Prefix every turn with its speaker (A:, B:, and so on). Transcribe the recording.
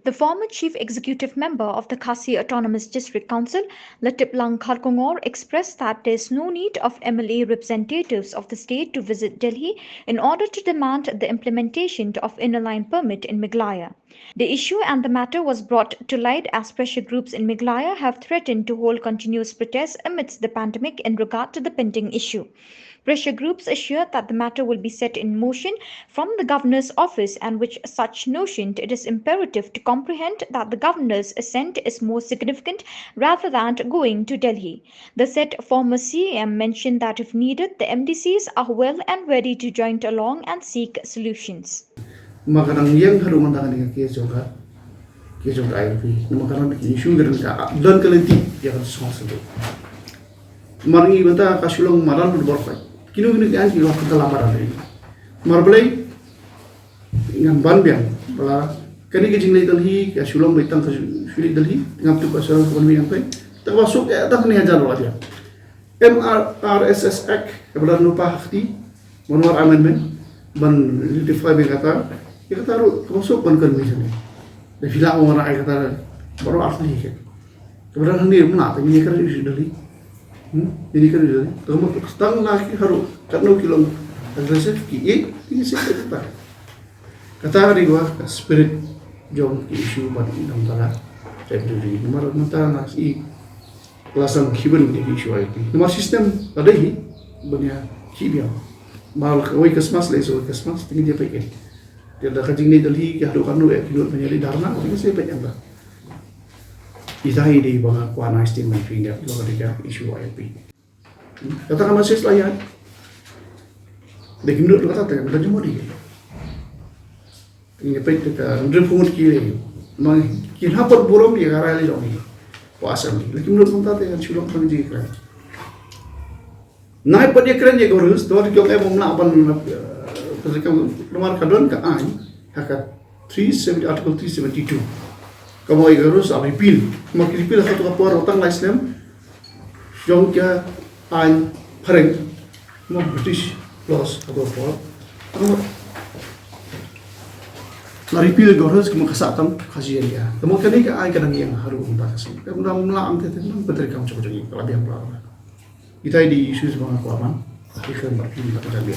A: The former chief executive member of the Khasi Autonomous District Council, Latip Lang Kharkongor, expressed that there is no need of MLA representatives of the state to visit Delhi in order to demand the implementation of inner line permit in Meghalaya. The issue and the matter was brought to light as pressure groups in Meghalaya have threatened to hold continuous protests amidst the pandemic in regard to the pending issue. Pressure groups assured that the matter will be set in motion from the Governor's office, and with such notion it is imperative to comprehend that the Governor's assent is more significant rather than going to Delhi. The said former CM mentioned that if needed, the MDCs are well and ready to join along and seek solutions.
B: Makarang yang haru mandangan dengan ke joga ILP makarang isu dengan ka don kalenti ya kan sosok maringi bata kasulong maran berborfai kilo ini kan kilo kita lamaran ini marblai dengan banbiang bala kani ke jinglai dalhi kasulong betang kasuli dalhi ngam tu kasulong ekonomi yang pai termasuk ya tak ni hajar wajah MRSS Act kebelar nupa hakti menwar amendment ban identify kata kita taruh termasuk ban kermisnya dah hilang orang ay kata baru asli ke keberar hendir mana tapi ini kan isu dalhi ini kan isu termasuk setang lagi haru karena kilong agresif ki ini sekretar kata hari gua spirit jom isu ban dalam tanah Februari nomor mentara nasi kelasan kiban di isu IT nomor sistem ada hi banyak kibian mal kawai kesmas leso kesmas tinggi dia pakai dia dah kajing ni Delhi ke hadu kanu hidup menjadi darna ini saya banyak dah isai di bawah kuana istimewa hingga kalau dia isu IP katakan masih layak dekim dulu kata tak ada jumpa dia ini pun kita ndrepung kiri mang kin hapot burom dia karali lagi puasa ni dekim dulu kata tak sulung panji kan naik pada keren dia gorus tu dia kau mau nak apa ketika nomor kadon ke ai hak 370 article 372 kamu igorus apil mak apil satu kapur otang Islam jong ke ai pareng mo British laws atau apa laripil gorus kamu kesatan kasihan dia kamu kini ke ai kadang yang haru untuk kasih kamu dah melang kita betul kamu coba jadi lebih apa kita di isu semangat kuaman ikan berarti kita jadi